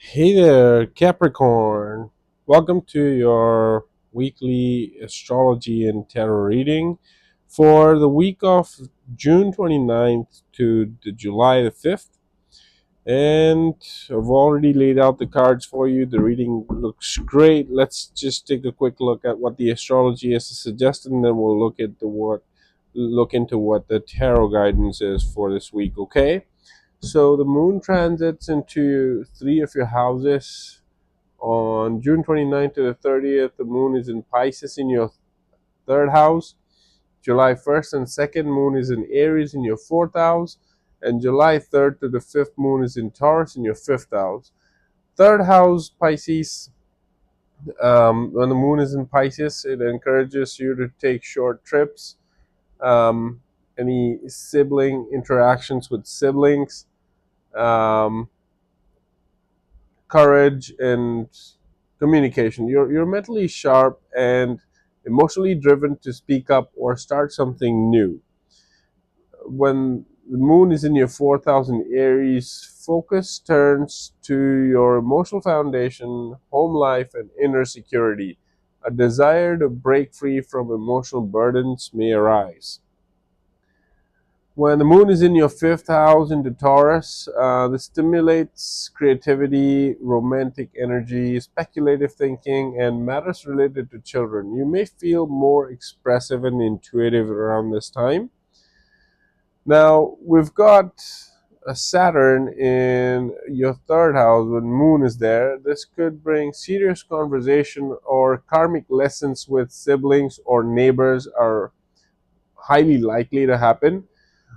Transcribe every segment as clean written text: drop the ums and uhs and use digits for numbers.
Hey there, Capricorn. Welcome to your weekly astrology and tarot reading for the week of June 29th to July the 5th. And I've already laid out the cards for you. The reading looks great. Let's just take a quick look at what the astrology has to suggest, and then we'll look into what the tarot guidance is for this week, okay? So the moon transits into three of your houses on June 29th to the 30th. The moon is in Pisces in your third house. July 1st and 2nd, moon is in Aries in your fourth house. And July 3rd to the 5th, moon is in Taurus in your fifth house. Third house, Pisces. When the moon is in Pisces, it encourages you to take short trips. Um, any sibling interactions with siblings. Um, Courage and communication. You're mentally sharp and emotionally driven to speak up or start something new. When the moon is in your fourth house in Aries, focus turns to your emotional foundation, home life, and inner security. A desire to break free from emotional burdens may arise. When the moon is in your fifth house into Taurus, this stimulates creativity, romantic energy, speculative thinking, and matters related to children. You may feel more expressive and intuitive around this time. Now, we've got a Saturn in your third house when moon is there. This could bring serious conversation or karmic lessons with siblings or neighbors are highly likely to happen.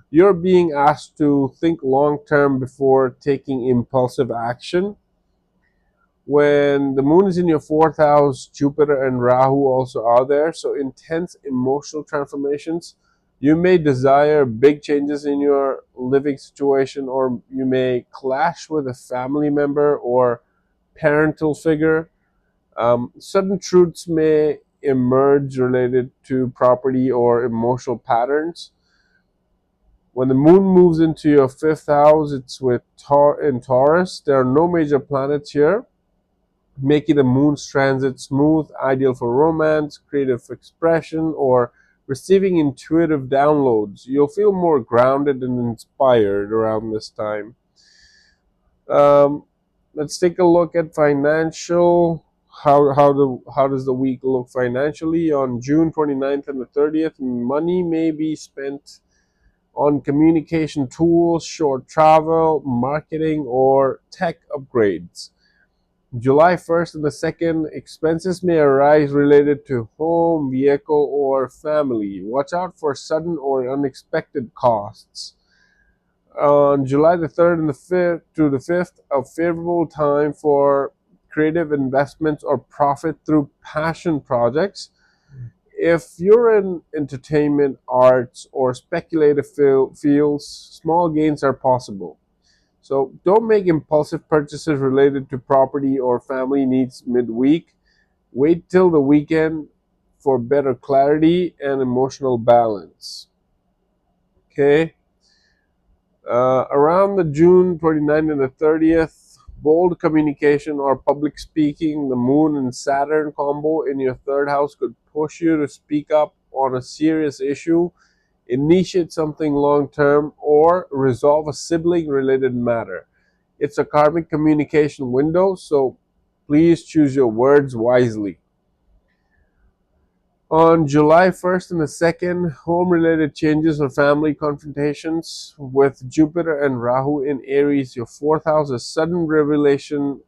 You're being asked to think long term before taking impulsive action. When the moon is in your fourth house, Jupiter and Rahu also are there. So, intense emotional transformations. You may desire big changes in your living situation, or you may clash with a family member or parental figure. Sudden truths may emerge related to property or emotional patterns. When the moon moves into your fifth house, it's in Taurus. There are no major planets here, making the moon's transit smooth, ideal for romance, creative expression, or receiving intuitive downloads. You'll feel more grounded and inspired around this time. Um, let's take a look at financial. How does the week look financially? On June 29th and the 30th, money may be spent on communication tools, short travel, marketing, or tech upgrades. July 1st and the 2nd, expenses may arise related to home, vehicle, or family. Watch out for sudden or unexpected costs. On July the 3rd and the 5th to the 5th, a favorable time for creative investments or profit through passion projects. If you're in entertainment, arts, or speculative fields, small gains are possible. So don't make impulsive purchases related to property or family needs midweek. Wait till the weekend for better clarity and emotional balance. Okay. Around the June 29th and the 30th, bold communication or public speaking, the moon and Saturn combo in your third house could push you to speak up on a serious issue, initiate something long term, or resolve a sibling related matter. It's a karmic communication window, so please choose your words wisely. On July 1st and the 2nd, home related changes or family confrontations with Jupiter and Rahu in Aries, your fourth house, a sudden revelation,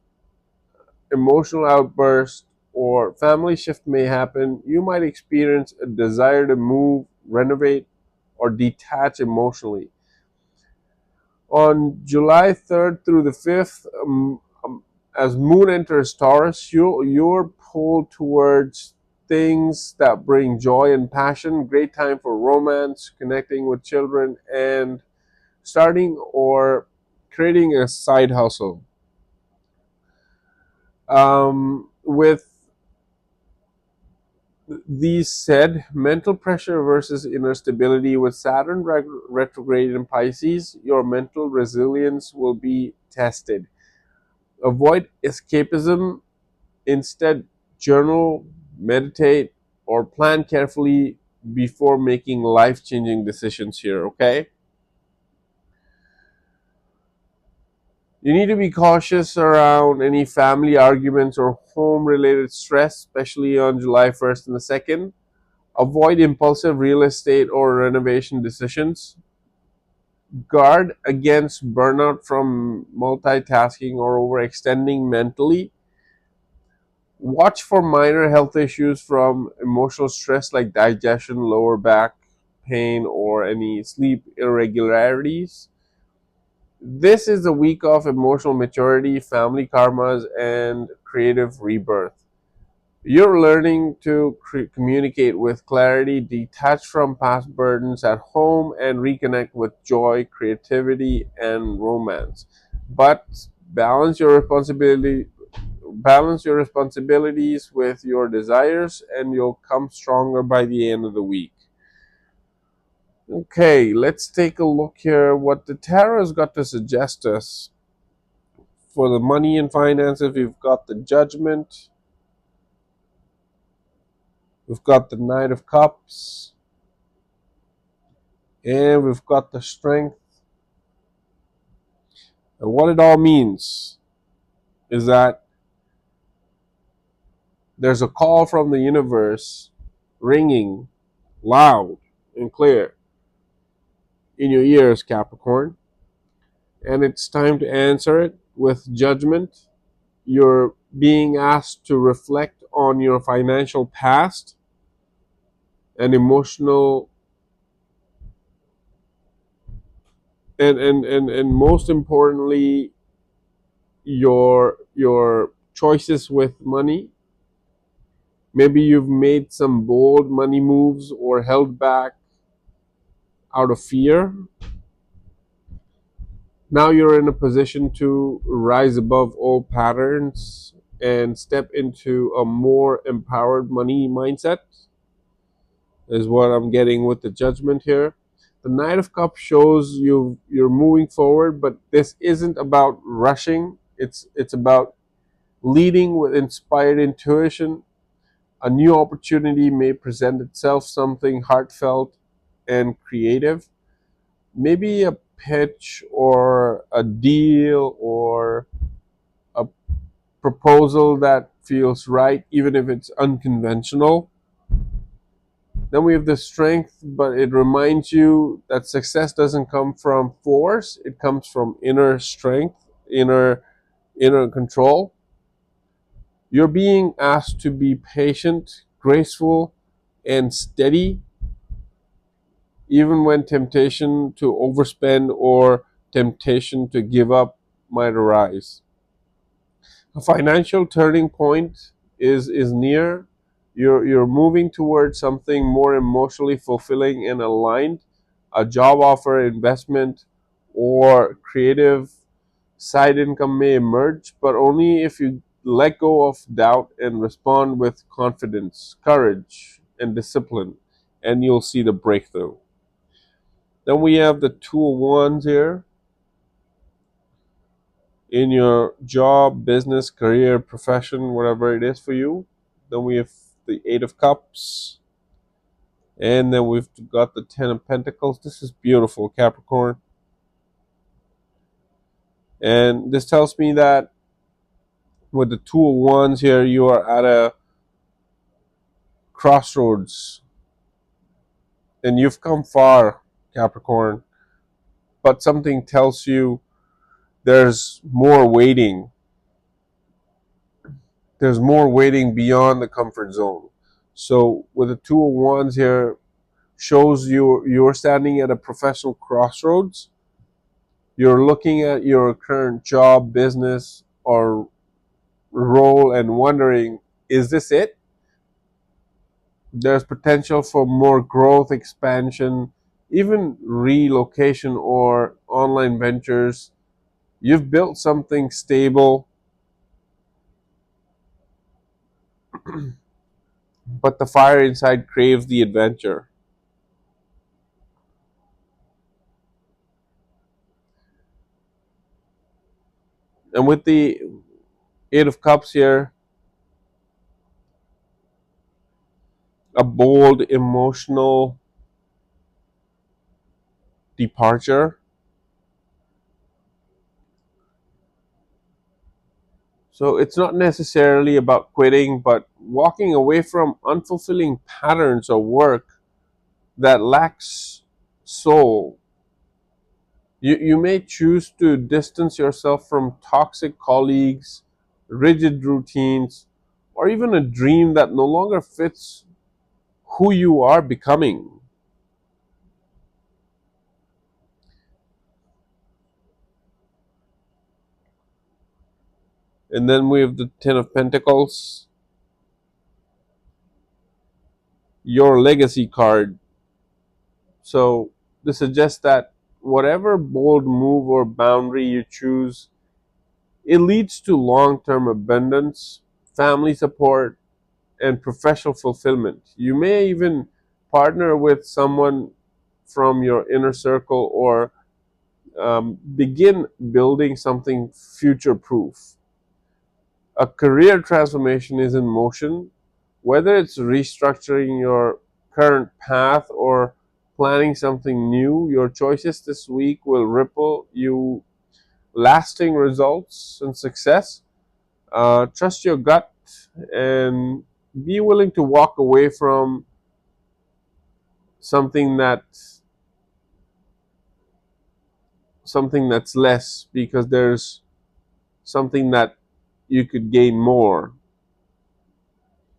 emotional outburst, or family shift may happen. You might experience a desire to move, renovate, or detach emotionally. On July 3rd through the 5th, as Moon enters Taurus, you're pulled towards things that bring joy and passion. Great time for romance, connecting with children, and starting or creating a side hustle. With these said, mental pressure versus inner stability. With Saturn retrograde in Pisces, your mental resilience will be tested. Avoid escapism. Instead, journal, meditate, or plan carefully before making life-changing decisions here, okay? You need to be cautious around any family arguments or home-related stress, especially on July 1st and the 2nd. Avoid impulsive real estate or renovation decisions. Guard against burnout from multitasking or overextending mentally. Watch for minor health issues from emotional stress like digestion, lower back pain, or any sleep irregularities. This is a week of emotional maturity, family karmas, and creative rebirth. You're learning to communicate with clarity, detach from past burdens at home, and reconnect with joy, creativity, and romance. But balance your responsibility balance your responsibilities with your desires, and you'll come stronger by the end of the week. Okay, let's take a look here what the tarot's got to suggest us. For the money and finances, we've got the Judgment, we've got the Knight of Cups, and we've got the Strength. And what it all means is that there's a call from the universe ringing loud and clear in your ears, Capricorn. And it's time to answer it with judgment. You're being asked to reflect on your financial past and emotional and most importantly your choices with money. Maybe you've made some bold money moves or held back out of fear. Now you're in a position to rise above old patterns and step into a more empowered money mindset, is what I'm getting with the Judgment here. The Knight of Cups shows you're moving forward, but this isn't about rushing. It's about leading with inspired intuition. A new opportunity may present itself, something heartfelt and creative. Maybe a pitch or a deal or a proposal that feels right, even if it's unconventional. Then we have the Strength, but it reminds you that success doesn't come from force, it comes from inner strength, inner control. You're being asked to be patient, graceful, and steady, even when temptation to overspend or temptation to give up might arise. A financial turning point is near. You're moving towards something more emotionally fulfilling and aligned. A job offer, investment, or creative side income may emerge, but only if you let go of doubt and respond with confidence, courage, and discipline, and you'll see the breakthrough. Then we have the Two of Wands here. In your job, business, career, profession, whatever it is for you. Then we have the Eight of Cups. And then we've got the Ten of Pentacles. This is beautiful, Capricorn. And this tells me that with the Two of Wands here, you are at a crossroads. And you've come far, Capricorn. But something tells you there's more waiting. There's more waiting beyond the comfort zone. So with the Two of Wands here, shows you're standing at a professional crossroads. You're looking at your current job, business, or role and wondering, is this it? There's potential for more growth, expansion, even relocation or online ventures. You've built something stable, but the fire inside craves the adventure. And with the Eight of Cups here, a bold emotional departure. So it's not necessarily about quitting, but walking away from unfulfilling patterns or work that lacks soul. You may choose to distance yourself from toxic colleagues, rigid routines, or even a dream that no longer fits who you are becoming. And then we have the Ten of Pentacles, your legacy card. So this suggests that whatever bold move or boundary you choose, it leads to long term abundance, family support, and professional fulfillment. You may even partner with someone from your inner circle or begin building something future proof. A career transformation is in motion, whether it's restructuring your current path or planning something new. Your choices this week will ripple you lasting results and success. Trust your gut and be willing to walk away from something that something that's less because there's something that you could gain more.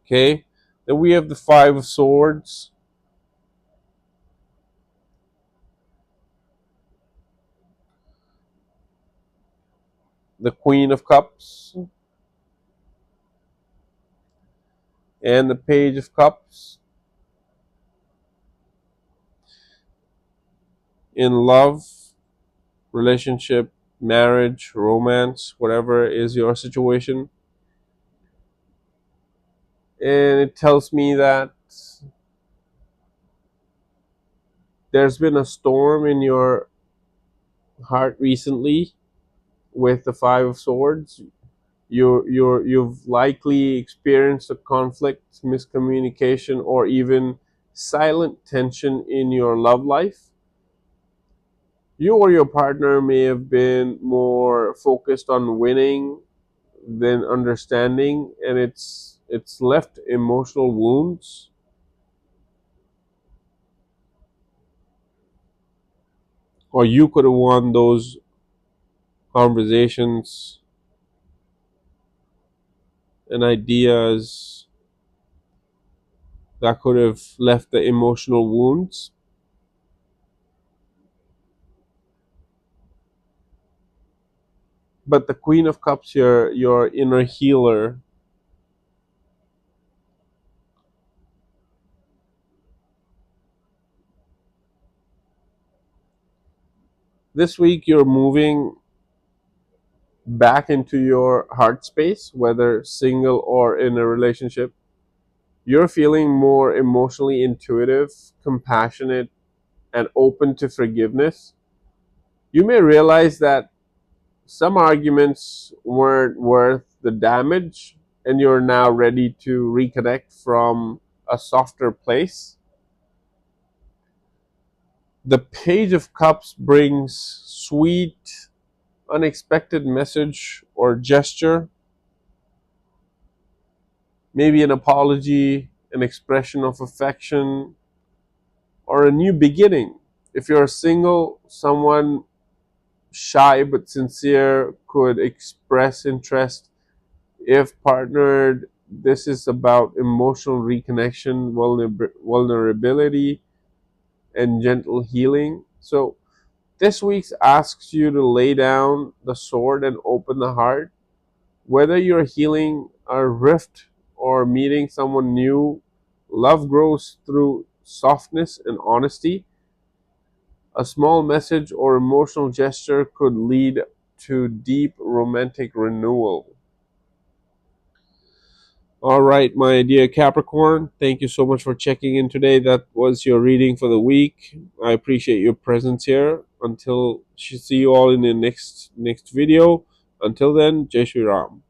Okay, then we have the Five of Swords, the Queen of Cups, and the Page of Cups. In love, relationship, marriage, romance, whatever is your situation, and it tells me that there's been a storm in your heart recently with the Five of Swords. You've likely experienced a conflict, miscommunication, or even silent tension in your love life. You or your partner may have been more focused on winning than understanding, and it's left emotional wounds. Or you could have won those conversations and ideas that could have left the emotional wounds. But the Queen of Cups, your inner healer, this week you're moving back into your heart space, whether single or in a relationship. You're feeling more emotionally intuitive, compassionate, and open to forgiveness. You may realize that some arguments weren't worth the damage, and you're now ready to reconnect from a softer place. The Page of Cups brings sweet, unexpected message or gesture, maybe an apology, an expression of affection, or a new beginning. If you're single, someone shy but sincere could express interest. If partnered, this is about emotional reconnection, vulnerability, and gentle healing. So, this week asks you to lay down the sword and open the heart. Whether you're healing a rift or meeting someone new, love grows through softness and honesty. A small message or emotional gesture could lead to deep romantic renewal. All right, my dear Capricorn, thank you so much for checking in today. That was your reading for the week. I appreciate your presence here. Until see you all in the next video. Until then, Jai Shri Ram.